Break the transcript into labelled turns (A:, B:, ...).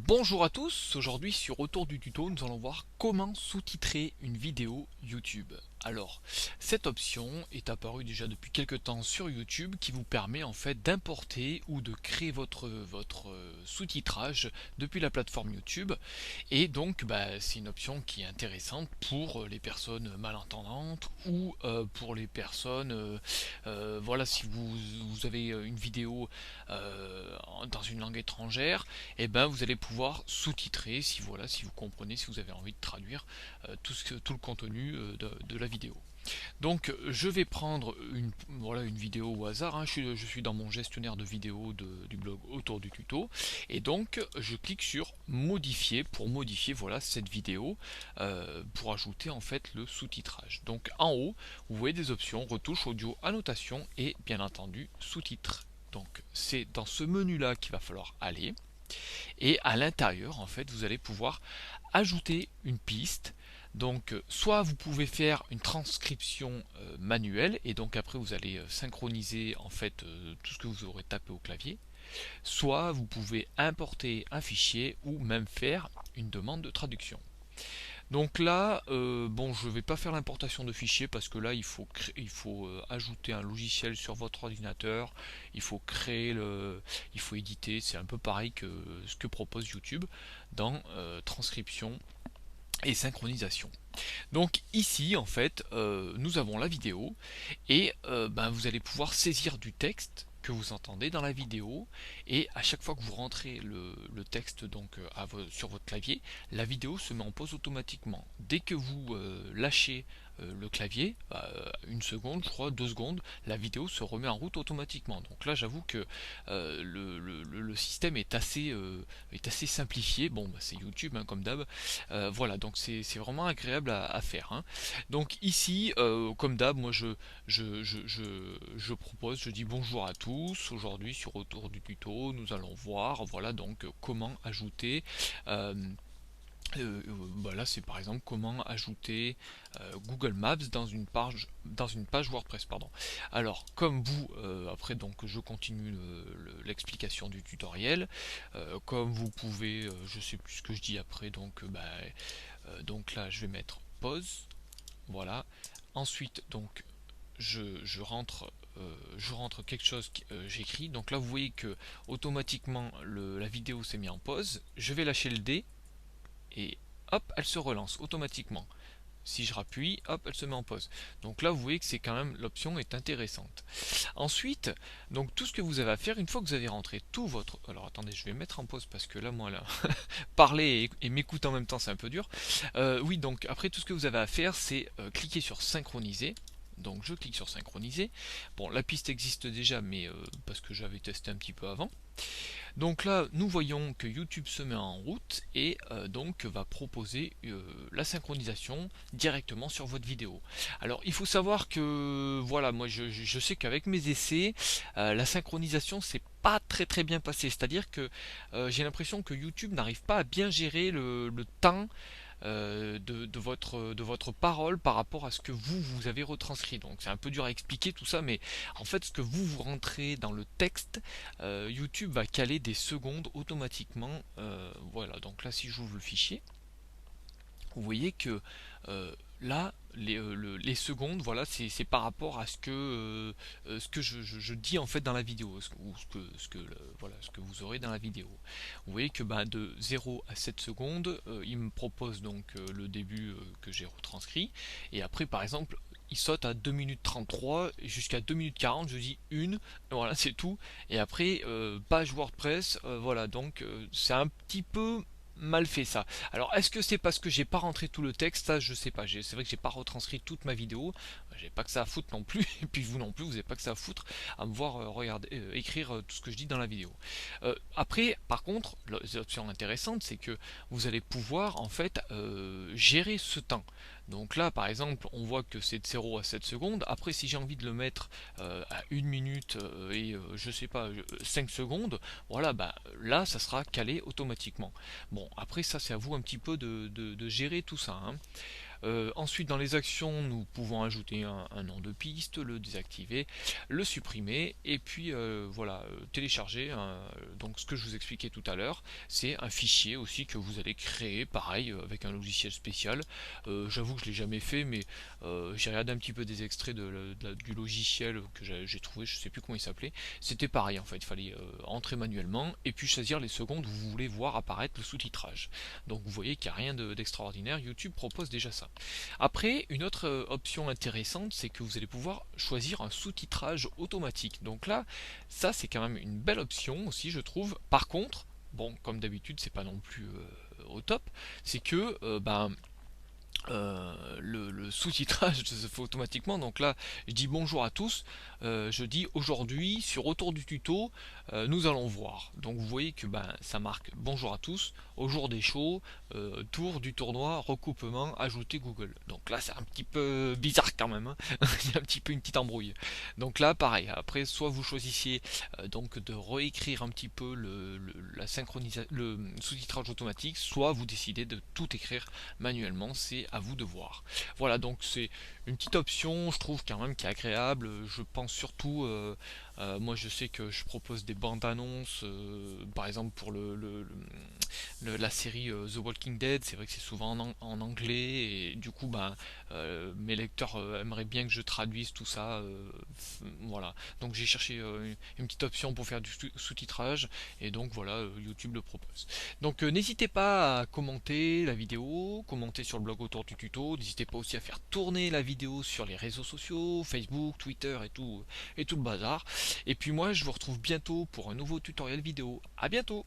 A: Bonjour à tous, aujourd'hui sur Retour du tuto, nous allons voir comment sous-titrer une vidéo YouTube. Alors, cette option est apparue déjà depuis quelques temps sur YouTube qui vous permet en fait d'importer ou de créer votre sous-titrage depuis la plateforme YouTube. Et donc, c'est une option qui est intéressante pour les personnes malentendantes ou pour les personnes, voilà, si vous avez une vidéo dans une langue étrangère, et ben vous allez pouvoir sous-titrer si voilà, si vous comprenez, si vous avez envie de traduire tout le contenu de la vidéo. Donc je vais prendre une vidéo au hasard, hein. Je suis dans mon gestionnaire de vidéos du blog autour du tuto, et donc je clique sur modifier pour modifier voilà cette vidéo, pour ajouter en fait le sous-titrage. Donc en haut vous voyez des options retouche audio, annotation et bien entendu sous-titres. Donc c'est dans ce menu là qu'il va falloir aller, et à l'intérieur en fait vous allez pouvoir ajouter une piste. Donc soit vous pouvez faire une transcription manuelle, et donc après vous allez synchroniser en fait tout ce que vous aurez tapé au clavier, soit vous pouvez importer un fichier ou même faire une demande de traduction. Donc là, bon, je ne vais pas faire l'importation de fichiers parce que là, il faut ajouter un logiciel sur votre ordinateur, il faut il faut éditer. C'est un peu pareil que ce que propose YouTube dans transcription et synchronisation. Donc ici, en fait, nous avons la vidéo, et vous allez pouvoir saisir du texte que vous entendez dans la vidéo, et à chaque fois que vous rentrez le texte donc sur votre clavier, la vidéo se met en pause automatiquement. Dès que vous lâchez le clavier, une seconde, je crois, 2 secondes, la vidéo se remet en route automatiquement. Donc là, j'avoue que le système est assez simplifié. Bon, c'est YouTube, hein, comme d'hab. Voilà, donc c'est vraiment agréable à faire, hein. Donc ici, comme d'hab, moi je propose, je dis bonjour à tous. Aujourd'hui sur Retour du tuto, nous allons voir, voilà, donc comment ajouter. Là c'est par exemple comment ajouter Google Maps dans une page WordPress, pardon. Alors comme vous, après donc je continue l'explication du tutoriel. Comme vous pouvez, je sais plus ce que je dis après, donc là je vais mettre pause, voilà. Ensuite donc je rentre quelque chose que j'écris. Donc là vous voyez que automatiquement la vidéo s'est mise en pause. Je vais lâcher le D, et hop, elle se relance automatiquement. Si je rappuie, hop, elle se met en pause. Donc là, vous voyez que c'est quand même, l'option est intéressante. Ensuite, donc tout ce que vous avez à faire, une fois que vous avez rentré tout votre... Alors attendez, je vais mettre en pause parce que là, moi, là, parler et m'écouter en même temps, c'est un peu dur. Oui, donc après, tout ce que vous avez à faire, c'est cliquer sur synchroniser. Donc je clique sur synchroniser. Bon, la piste existe déjà, mais parce que j'avais testé un petit peu avant. Donc là, nous voyons que YouTube se met en route, et donc va proposer la synchronisation directement sur votre vidéo. Alors il faut savoir que voilà, moi je sais qu'avec mes essais, la synchronisation c'est pas très bien passé. C'est-à-dire que j'ai l'impression que YouTube n'arrive pas à bien gérer le temps de votre parole par rapport à ce que vous avez retranscrit. Donc c'est un peu dur à expliquer tout ça, mais en fait ce que vous rentrez dans le texte, YouTube va caler des secondes automatiquement. Voilà, donc là si j'ouvre le fichier, vous voyez que là les secondes, voilà, c'est par rapport à ce que je dis en fait dans la vidéo, ou voilà, ce que vous aurez dans la vidéo. Vous voyez que de 0 à 7 secondes, il me propose donc le début que j'ai retranscrit, et après par exemple il saute à 2 minutes 33 jusqu'à 2 minutes 40, je dis une, voilà, c'est tout. Et après page WordPress, voilà, donc c'est un petit peu mal fait ça. Alors est-ce que c'est parce que j'ai pas rentré tout le texte? Ça je sais pas. C'est vrai que j'ai pas retranscrit toute ma vidéo. J'ai pas que ça à foutre non plus. Et puis vous non plus, vous avez pas que ça à foutre à me voir regarder, écrire tout ce que je dis dans la vidéo. Après, par contre, l'option intéressante, c'est que vous allez pouvoir en fait gérer ce temps. Donc là, par exemple, on voit que c'est de 0 à 7 secondes. Après, si j'ai envie de le mettre à 1 minute je sais pas, 5 secondes, voilà, là, ça sera calé automatiquement. Bon, après, ça, c'est à vous un petit peu de gérer tout ça, hein. Ensuite, dans les actions, nous pouvons ajouter un nom de piste, le désactiver, le supprimer, et puis voilà, télécharger. Donc ce que je vous expliquais tout à l'heure, c'est un fichier aussi que vous allez créer, pareil, avec un logiciel spécial. J'avoue que je l'ai jamais fait, mais j'ai regardé un petit peu des extraits du logiciel que j'ai trouvé, je sais plus comment il s'appelait. C'était pareil en fait, il fallait entrer manuellement et puis choisir les secondes où vous voulez voir apparaître le sous-titrage. Donc vous voyez qu'il n'y a rien d'extraordinaire, YouTube propose déjà ça. Après, une autre option intéressante, c'est que vous allez pouvoir choisir un sous-titrage automatique. Donc là, ça c'est quand même une belle option aussi, je trouve. Par contre, bon, comme d'habitude, c'est pas non plus au top, c'est que le sous-titrage se fait automatiquement. Donc là, je dis bonjour à tous. Je dis aujourd'hui, sur retour du tuto, nous allons voir. Donc vous voyez que ça marque bonjour à tous, au jour des shows, tour du tournoi, recoupement, ajouter Google. Donc là, c'est un petit peu bizarre quand même, hein. Il y a un petit peu une petite embrouille. Donc là, pareil. Après, soit vous choisissiez donc de réécrire un petit peu la synchronisation, le sous-titrage automatique, soit vous décidez de tout écrire manuellement. C'est à vous de voir. Voilà, donc c'est une petite option, je trouve quand même qui est agréable. Je pense surtout, moi je sais que je propose des bandes annonces, par exemple pour la série The Walking Dead. C'est vrai que c'est souvent en anglais et du coup mes lecteurs aimeraient bien que je traduise tout ça. Voilà, donc j'ai cherché une petite option pour faire du sous-titrage et donc voilà, YouTube le propose. Donc n'hésitez pas à commenter la vidéo, commenter sur le blog autour du tuto, n'hésitez pas aussi à faire tourner la vidéo sur les réseaux sociaux, Facebook, Twitter et tout le bazar. Et puis moi je vous retrouve bientôt pour un nouveau tutoriel vidéo. À bientôt!